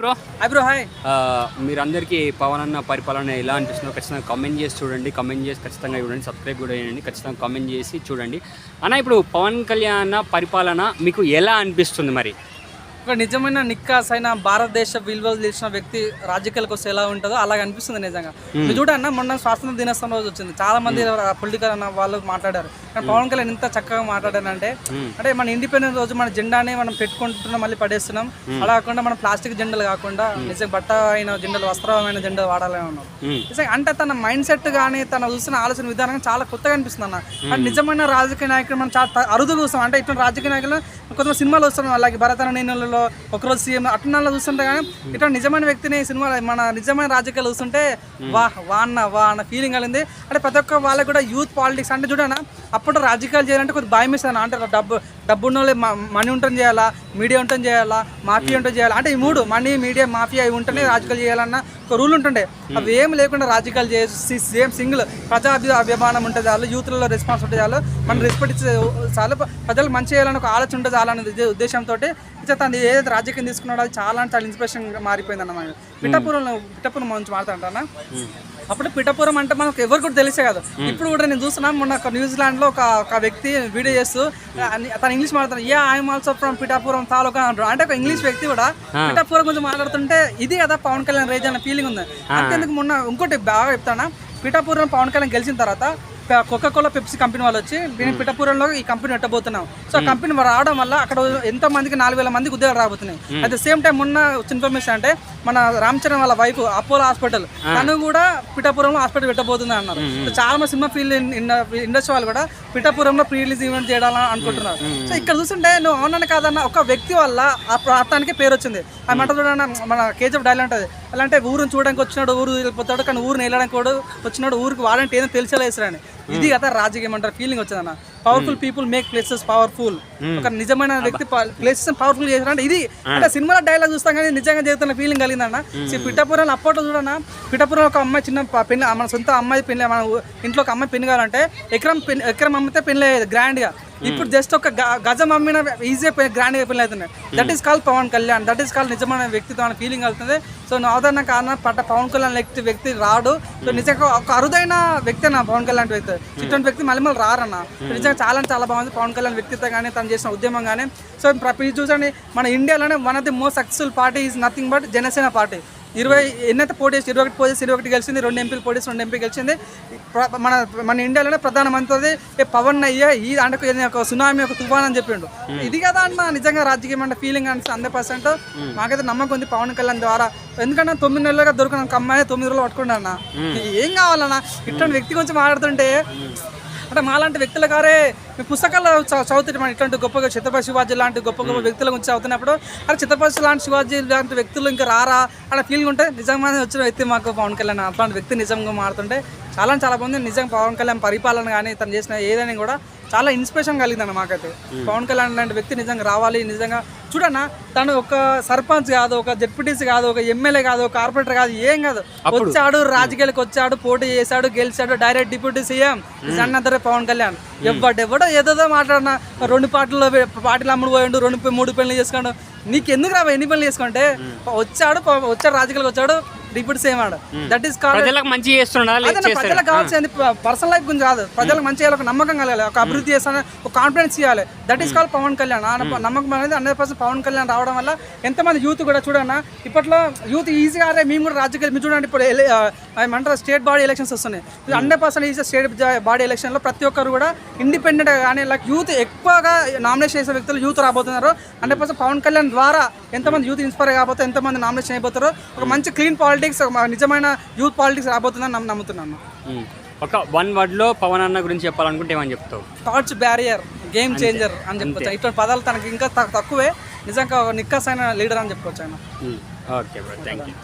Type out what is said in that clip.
Bro. Hi bro. Hi. మీరందరికీ పవన్ అన్న పరిపాలన ఎలా అనిపిస్తుందో ఖచ్చితంగా కామెంట్ చేసి చూడండి. కామెంట్ చేసి ఖచ్చితంగా చూడండి. సబ్స్క్రైబ్ కూడా చేయండి. ఖచ్చితంగా కామెంట్ చేసి చూడండి. అన్న ఇప్పుడు పవన్ కళ్యాణ్ పరిపాలన మీకు ఎలా అనిపిస్తుంది మరి? ఒక నిజమైన నిక్కాస్ అయిన భారతదేశ విలువలు తెలిసిన వ్యక్తి రాజకీయాలకు వస్తే ఎలా ఉంటుందో అలాగ అనిపిస్తుంది నిజంగా. మీరు చూడన్న మొన్న స్వాతంత్ర దినోత్సవం రోజు వచ్చింది, చాలా మంది పొలిటికల్ అన్న వాళ్ళు మాట్లాడారు. కానీ పవన్ కళ్యాణ్ ఇంత చక్కగా మాట్లాడారంటే అంటే మన ఇండిపెండెన్స్ రోజు మన జెండాని మనం పెట్టుకుంటున్నాం, మళ్ళీ పడేస్తున్నాం. అలా కాకుండా మనం ప్లాస్టిక్ జెండాలు కాకుండా నిజంగా బట్ట అయిన జెండాలు, వస్త్రమైన జెండాలు వాడాలని ఉన్నాం. నిజంగా అంటే తన మైండ్ సెట్ కానీ తన చూస్తున్న ఆలోచన విధానం చాలా కొత్తగా అనిపిస్తుంది అన్న. కానీ నిజమైన రాజకీయ నాయకులు మనం చాలా అరుదుగా చూస్తాం. అంటే ఇటువంటి రాజకీయ నాయకులు కొంతమంది సినిమాలు వస్తున్నాం, అలాగే భరతన నేను ఒకరోజు సీఎం అట్లా చూస్తుంటే కానీ ఇట్లా నిజమైన వ్యక్తిని సినిమా మన నిజమైన రాజకీయాలు చూస్తుంటే వా అన్న ఫీలింగ్ కలిగింది. అంటే ప్రతి ఒక్క వాళ్ళకి కూడా యూత్ పాలిటిక్స్ అంటే చూడనా, అప్పుడు రాజకీయాలు చేయాలంటే కొద్దిగా భయం ఇస్తాను. అంటే డబ్బు ఉన్న వాళ్ళు మనీ ఉంటుంది చేయాలా, మీడియా ఉంటుంది చేయాలా, మాఫియా ఉంటుంది చేయాలా. అంటే ఈ మూడు మనీ, మీడియా, మాఫియా ఇవి ఉంటేనే రాజకీయాలు చేయాలన్న ఒక రూల్ ఉంటుండే. అవి ఏం లేకుండా రాజకీయాలు చేసి సేమ్ సింగిల్ అభిమానం ఉంటుంది చాలు, యూత్లలో రెస్పాన్స్ ఉంటుంది చాలు, మనం రెస్పెక్ట్ ఇచ్చే చాలు, ప్రజలకు మంచి చేయాలని ఒక ఆలోచన ఉంటుంది చాలా అనే ఉద్దేశంతో తను ఏదైతే రాజకీయం తీసుకున్నాడో అది చాలా అంటే చాలా ఇన్స్పిరేషన్ మారిపోయింది అన్నమాట. పిఠాపురం మంచి మాట్లాడుతాంటానా. అప్పుడు పిఠాపురం అంటే మనకు ఎవరు కూడా తెలిసే కాదు. ఇప్పుడు కూడా నేను చూస్తున్నాను, మొన్న న్యూజిలాండ్లో ఒక వ్యక్తి వీడియో చేస్తూ తను ఇంగ్లీష్ మాట్లాడుతాను, ఐఎమ్ ఆల్సో ఫ్రమ్ పిఠాపురం తాలూకా అంటారు. అంటే ఒక ఇంగ్లీష్ వ్యక్తి కూడా పిఠాపురం గురించి మాట్లాడుతుంటే ఇది కదా పవన్ కళ్యాణ్ రేజ్ అన్న ఫీలింగ్ ఉంది. అంతేందుకు మొన్న ఇంకోటి బాగా చెప్తానా, పిఠాపురం పవన్ కళ్యాణ్ గెలిచిన తర్వాత కోకాకోలా పెప్సీ కంపెనీ వాళ్ళు వచ్చి నేను పిఠాపురంలో ఈ కంపెనీ పెట్టబోతున్నాం. సో ఆ కంపెనీ రావడం వల్ల అక్కడ ఎంతో మందికి 4,000 మందికి ఉద్యోగాలు రాబోతున్నాయి. అట్ ద సేమ్ టైం మొన్న ఇన్ఫర్మేషన్ అంటే మన రామ్ చరణ్ వాళ్ళ వైఫ్ అపోలో హాస్పిటల్ తను కూడా పిఠాపురంలో హాస్పిటల్ పెట్టబోతుంది అన్నారు. చాలా మంది సినిమా ఫీల్డ్ ఇండస్ట్రీ వాళ్ళు కూడా పిఠాపురంలో ప్రీ రిలీజ్ ఈవెంట్ చేయాలని అనుకుంటున్నారు. సో ఇక్కడ చూస్తుంటే నువ్వు అవునని కాదన్న ఒక వ్యక్తి వల్ల ఆ ప్రాంతానికి పేరు వచ్చింది. ఆ మాట చూడన్న మన కేజీఎఫ్ డైలాగ్ ఉంటుంది, ఎలా అంటే ఊరిని చూడడానికి వచ్చినాడు ఊరు వెళ్ళిపోతాడు, కానీ ఊరిని వెళ్ళడానికి కూడా వచ్చినాడు ఊరికి వాడంటే ఏదో తెలిసేలేసరని. ఇది కదా రాజకీయం అంటారు ఫీలింగ్ వచ్చిందన్న. Powerful people make places powerful. ఒక నిజమైన వ్యక్తి ప్లేసెస్ పవర్ఫుల్ చేశారంటే ఇది అంటే సినిమాలో డైలాగ్ చూస్తాం కానీ నిజంగా చేస్తున్న ఫీలింగ్ కలిగిందన్న. పిఠాపురం అప్పట్లో చూడన్నా, పిఠాపురం ఒక అమ్మాయి చిన్న పెళ్లి, మన సొంత అమ్మాయి పెళ్లి, మన ఇంట్లో ఒక అమ్మాయి పెళ్లి కావాలంటే ఎకరం అమ్మితే పెళ్లి అయ్యేది గ్రాండ్ గా. ఇప్పుడు జస్ట్ ఒక గజం అమ్మిన ఈజీగా గ్రాండ్ గా పెళ్లి అవుతున్నాయి. That is call Pawan Kalyan, that is call నిజమైన వ్యక్తిత్వం అనే ఫీలింగ్ అవుతుంది. సో ఆదరణ కారణం పవన్ కళ్యాణ్ వ్యక్తి రాడు. సో నిజంగా ఒక అరుదైన వ్యక్తి అన్న పవన్ కళ్యాణ్ వ్యక్తి. ఇటువంటి వ్యక్తి మళ్ళీ రారన్న. నిజంగా చాలా బాగుంది పవన్ కళ్యాణ్ వ్యక్తిత్వం కానీ తను చేసిన ఉద్యమం కానీ. సో చూసండి, మన ఇండియాలోనే one of the most successful party is nothing but Janasena party. 21 పోటీ 21 గెలిచింది, 2 ఎంపీలు పోటీ 2 ఎంపీ గెలిచింది. మన ఇండియాలోనే ప్రధానమంత్రి పవన్ అయ్యే ఈ అంటే ఒక సునామీ, ఒక తుఫాన్ అని చెప్పిండు. ఇది కదా అన్న నిజంగా రాజకీయం అంటే ఫీలింగ్ అంటే 100%. మాకైతే నమ్మకం ఉంది పవన్ కళ్యాణ్ ద్వారా. ఎందుకంటే 9 నెలలుగా దొరికిన ఒక అమ్మాయి 9 రోజులు పట్టుకుంటా అన్న. ఏం కావాలన్నా ఇట్లాంటి వ్యక్తి గురించి మాట్లాడుతుంటే అంటే మాలాంటి వ్యక్తుల గారే పుస్తకాలు చదువుతుంటే మన ఇట్లాంటి గొప్పగా ఛత్రపతి శివాజీ లాంటి గొప్ప వ్యక్తుల గురించి చదువుతున్నప్పుడు అరే ఛత్రపతి లాంటి శివాజీ లాంటి వ్యక్తులు ఇంకా రారా అనే ఫీలింగ్ ఉంటే నిజంగా వచ్చిన వ్యక్తి మాకు పవన్ కళ్యాణ్. అట్లాంటి వ్యక్తి నిజంగా మారుతుంటే చాలా బాగుంది. నిజంగా పవన్ కళ్యాణ్ పరిపాలన కానీ తను చేసిన ఏదైనా కూడా చాలా ఇన్స్పిరేషన్ కలిగిందన్న మాకైతే. పవన్ కళ్యాణ్ లాంటి వ్యక్తి నిజంగా రావాలి. నిజంగా చూడన్నా, తను ఒక సర్పంచ్ కాదు, ఒక జెడ్పీటీసీ కాదు, ఒక ఎమ్మెల్యే కాదు, ఒక కార్పొరేటర్ కాదు, ఏం కాదు. వచ్చాడు, రాజకీయాలకు వచ్చాడు, పోటీ చేశాడు, గెలిచాడు, డైరెక్ట్ డిప్యూటీ సీఎం అన్నదరే పవన్ కళ్యాణ్. ఎవడెవడో ఏదో మాట్లాడినా 2 పార్టీలు అమ్ముడు పోయాడు, 2-3 పెళ్లి చేసుకోండు. నీకు ఎందుకు రా ఎన్ని పెళ్లి చేసుకుంటే వచ్చాడు రాజకీయాలకు వచ్చాడు, డిప్యూటీ సీఎం ఆడు. దట్ ఈస్ ప్రజలకు మంచి చేస్తున్నాడు. ప్రజలకు కావాల్సింది పర్సనల్ లైఫ్ గురించి కాదు, ప్రజలకు మంచి చేయాలి, ఒక నమ్మకం కలగాలి, ఒక అభివృద్ధి చేస్తాను, ఒక కాన్ఫిడెన్స్ ఇవ్వాలి. That is call Pawan Kalyan. నమ్మకం అనేది 100% పవన్ కళ్యాణ్ రావడం వల్ల ఎంతమంది యూత్ కూడా చూడన్నా, ఇప్పట్లో యూత్ ఈజీగా మేము కూడా రాజకీయాలు మీరు చూడండి. ఇప్పుడు ఏమంటారు స్టేట్ బాడీ ఎలక్షన్స్ వస్తున్నాయి. 100% ఈజీ స్టేట్ బాడీ ఎలక్షన్లో ప్రతి ఒక్కరు కూడా ఇండిపెండెంట్గా కానీ లైక్ యూత్ ఎక్కువగా నామినేషన్ చేసే వ్యక్తులు యూత్ రాబోతున్నారు. 100% పవన్ కళ్యాణ్ ద్వారా ఎంతమంది యూత్ ఇన్స్పైర్ కాబోతే ఎంతమంది నామినేషన్ అయిపోతారో ఒక మంచి క్లీన్ పాలిటిక్స్, నిజమైన యూత్ పాలిటిక్స్ రాబోతుందని నమ్ముతున్నాను. ఒక 1 word లో పవన్ అన్న గురించి చెప్పాలనుకుంటే ఏమని చెప్తావు? టార్చ్ బ్యారియర్, గేమ్ చేంజర్ అని చెప్పుకోవచ్చు. ఇటువంటి పదాలు తనకి ఇంకా తక్కువే. నిజంగా నిక్కాస్ అయిన లీడర్ అని చెప్పుకోవచ్చు ఆయన. Okay bro, thank you.